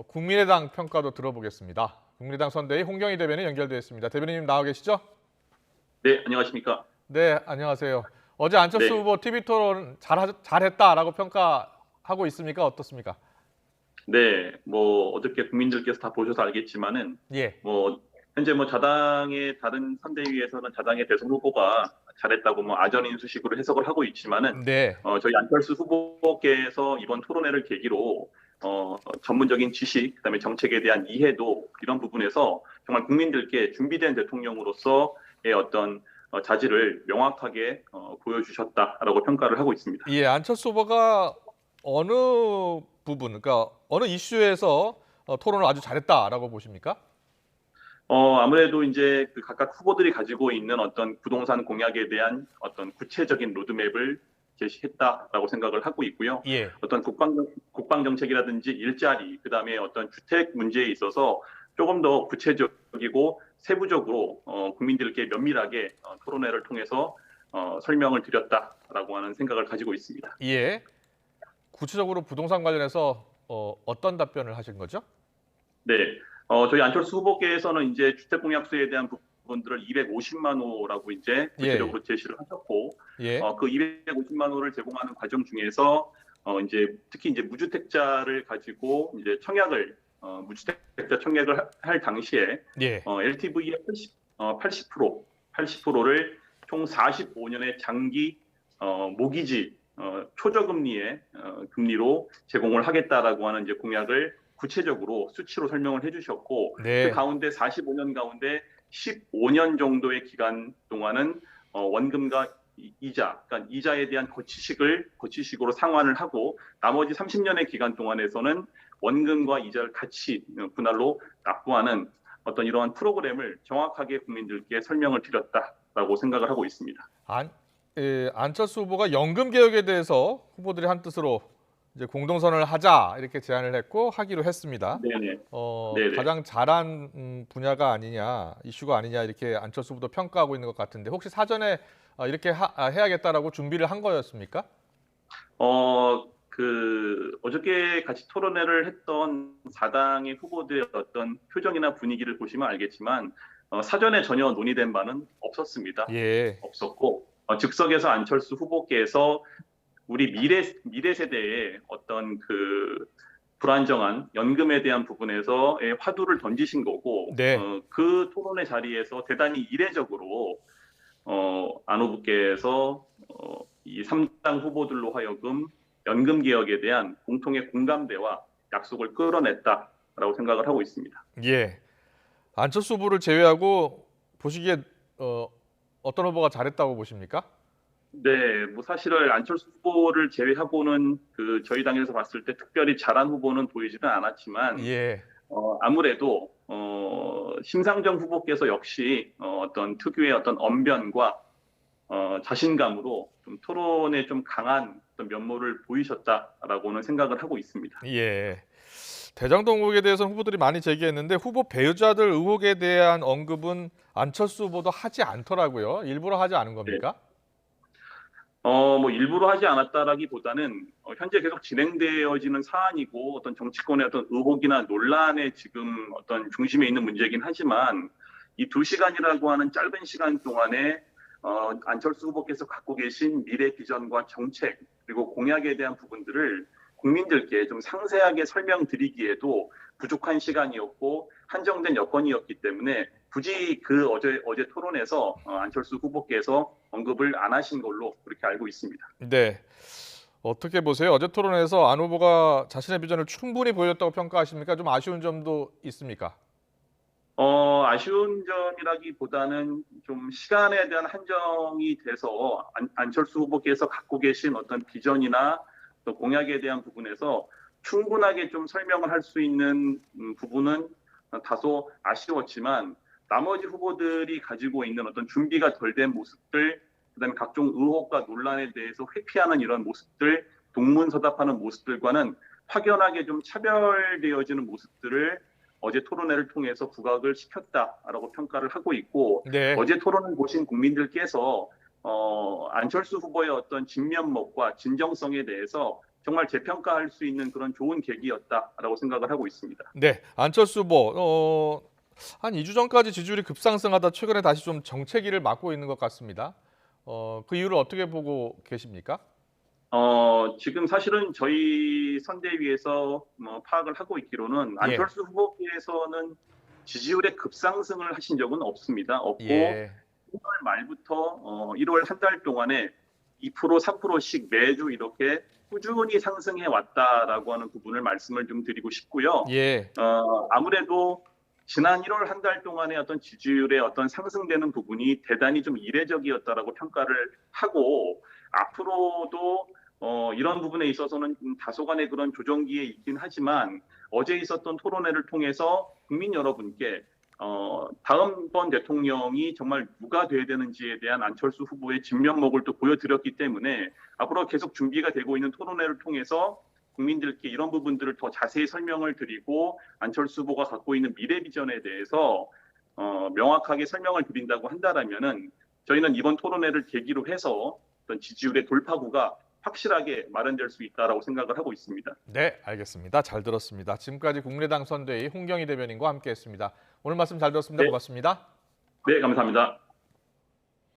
국민의당 평가도 들어보겠습니다. 국민의당 선대위 홍경희 대변인 연결되어 있습니다. 대변인님 나와 계시죠? 네, 안녕하십니까? 네, 안녕하세요. 어제 안철수 네, 후보 TV 토론 잘했다라고 평가하고 있습니까? 어떻습니까? 네, 어저께 국민들께서 다 보셔서 알겠지만은, 예, 현재 자당의 다른 선대위에서는 자당의 대선 후보가 잘했다고 아전인수식으로 해석을 하고 있지만은, 네, 저희 안철수 후보께서 이번 토론회를 계기로, 전문적인 지식, 그다음에 정책에 대한 이해도 이런 부분에서 정말 국민들께 준비된 대통령으로서의 어떤 자질을 명확하게 보여주셨다라고 평가를 하고 있습니다. 예, 안철수 후보가 어느 부분, 그러니까 어느 이슈에서 토론을 아주 잘했다라고 보십니까? 아무래도 이제 그 각각 후보들이 가지고 있는 어떤 부동산 공약에 대한 어떤 구체적인 로드맵을 제시했다라고 생각을 하고 있고요. 예, 어떤 국방 정책이라든지 일자리, 그다음에 어떤 주택 문제에 있어서 조금 더 구체적이고 세부적으로 국민들께 면밀하게 토론회를 통해서 설명을 드렸다라고 하는 생각을 가지고 있습니다. 예. 구체적으로 부동산 관련해서 어떤 답변을 하신 거죠? 네, 저희 안철수 후보께서는 이제 주택 공약수에 대한 부분들을 250만 호라고 이제 예, 구체적으로 제시를 하셨고, 예, 그 250만 호를 제공하는 과정 중에서 이제 특히 이제 무주택자를 가지고 이제 무주택자 청약을 할 당시에 예, LTV의 80%를 총 45년의 장기 모기지 초저금리의 금리로 제공을 하겠다라고 하는 이제 공약을 구체적으로 수치로 설명을 해주셨고, 그 네, 가운데 45년 가운데 15년 정도의 기간 동안은 원금과 이자, 그러니까 이자에 대한 거치식으로 상환을 하고, 나머지 30년의 기간 동안에서는 원금과 이자를 같이 분할로 납부하는 어떤 이러한 프로그램을 정확하게 국민들께 설명을 드렸다라고 생각을 하고 있습니다. 안철수 후보가 연금 개혁에 대해서 후보들이 한뜻으로 이제 공동선언을 하자 이렇게 제안을 했고 하기로 했습니다. 네네. 네네. 가장 잘한 분야가 아니냐, 이슈가 아니냐 이렇게 안철수 후보도 평가하고 있는 것 같은데 혹시 사전에 이렇게 해야겠다라고 준비를 한 거였습니까? 어저께 같이 토론회를 했던 4당의 후보들의 어떤 표정이나 분위기를 보시면 알겠지만, 사전에 전혀 논의된 바는 없었습니다. 예, 없었고, 즉석에서 안철수 후보께서 우리 미래 세대의 어떤 그 불안정한 연금에 대한 부분에서의 화두를 던지신 거고, 네, 그 토론회 자리에서 대단히 이례적으로 안 후보께서 이 3당 후보들로 하여금 연금 개혁에 대한 공통의 공감대와 약속을 끌어냈다라고 생각을 하고 있습니다. 예. 안철수 후보를 제외하고 보시기에 어떤 후보가 잘했다고 보십니까? 네, 사실은 안철수 후보를 제외하고는 그 저희 당에서 봤을 때 특별히 잘한 후보는 보이지는 않았지만, 예, 아무래도 심상정 후보께서 역시 어떤 특유의 어떤 언변과 자신감으로 좀 토론에 좀 강한 어떤 면모를 보이셨다라고는 생각을 하고 있습니다. 예. 대장동 의혹에 대해서는 후보들이 많이 제기했는데 후보 배우자들 의혹에 대한 언급은 안철수 후보도 하지 않더라고요. 일부러 하지 않은 네. 겁니까? 일부러 하지 않았다라기보다는 현재 계속 진행되어지는 사안이고 어떤 정치권의 어떤 의혹이나 논란의 지금 어떤 중심에 있는 문제이긴 하지만 이 2시간이라고 하는 짧은 시간 동안에 안철수 후보께서 갖고 계신 미래 비전과 정책 그리고 공약에 대한 부분들을 국민들께 좀 상세하게 설명드리기에도 부족한 시간이었고 한정된 여건이었기 때문에 굳이 그 어제 토론에서 안철수 후보께서 언급을 안 하신 걸로 그렇게 알고 있습니다. 네. 어떻게 보세요? 어제 토론에서 안 후보가 자신의 비전을 충분히 보였다고 평가하십니까? 좀 아쉬운 점도 있습니까? 아쉬운 점이라기보다는 좀 시간에 대한 한정이 돼서 안철수 후보께서 갖고 계신 어떤 비전이나 또 공약에 대한 부분에서 충분하게 좀 설명을 할 수 있는 부분은 다소 아쉬웠지만 나머지 후보들이 가지고 있는 어떤 준비가 덜 된 모습들, 그다음에 각종 의혹과 논란에 대해서 회피하는 이런 모습들, 동문서답하는 모습들과는 확연하게 좀 차별되어지는 모습들을 어제 토론회를 통해서 부각을 시켰다라고 평가를 하고 있고, 네. 어제 토론을 보신 국민들께서 안철수 후보의 어떤 진면목과 진정성에 대해서 정말 재평가할 수 있는 그런 좋은 계기였다라고 생각을 하고 있습니다. 네, 안철수 후보 한 2주 전까지 지지율이 급상승하다 최근에 다시 좀 정체기를 맞고 있는 것 같습니다. 그 이유를 어떻게 보고 계십니까? 지금 사실은 저희 선대위에서 파악을 하고 있기로는 예, 안철수 후보께서는 지지율의 급상승을 하신 적은 없습니다. 없고 예, 1월 말부터 1월 한 달 동안에 2%, 3%씩 매주 이렇게 꾸준히 상승해 왔다라고 하는 부분을 말씀을 좀 드리고 싶고요. 예, 아무래도 지난 1월 한 달 동안의 어떤 지지율의 어떤 상승되는 부분이 대단히 좀 이례적이었다라고 평가를 하고 앞으로도 이런 부분에 있어서는 다소간의 그런 조정기에 있긴 하지만 어제 있었던 토론회를 통해서 국민 여러분께 다음번 대통령이 정말 누가 돼야 되는지에 대한 안철수 후보의 진면목을 또 보여드렸기 때문에 앞으로 계속 준비가 되고 있는 토론회를 통해서 국민들께 이런 부분들을 더 자세히 설명을 드리고 안철수 후보가 갖고 있는 미래 비전에 대해서 명확하게 설명을 드린다고 한다라면은 저희는 이번 토론회를 계기로 해서 어떤 지지율의 돌파구가 확실하게 마련될 수 있다라고 생각을 하고 있습니다. 네, 알겠습니다. 잘 들었습니다. 지금까지 국민의당 선대위 홍경희 대변인과 함께했습니다. 오늘 말씀 잘 들었습니다. 네, 고맙습니다. 네, 감사합니다.